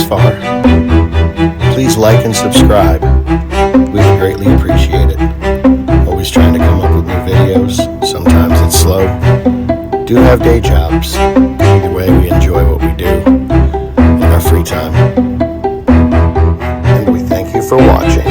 far, please like and subscribe. We would greatly appreciate it. Always trying to come up with new videos. Sometimes it's slow. Do have day jobs. Either way, we enjoy what we do in our free time. And we thank you for watching.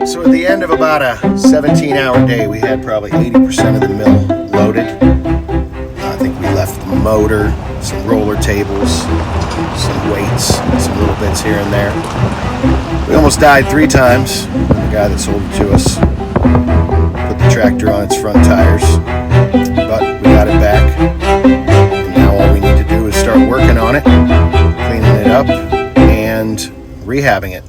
So at the end of about a 17-hour day, we had probably 80% of the mill loaded. I think we left the motor, some roller tables, some weights, some little bits here and there. We almost died 3 times when the guy that sold it to us put the tractor on its front tires. But we got it back. And now all we need to do is start working on it, cleaning it up, and rehabbing it.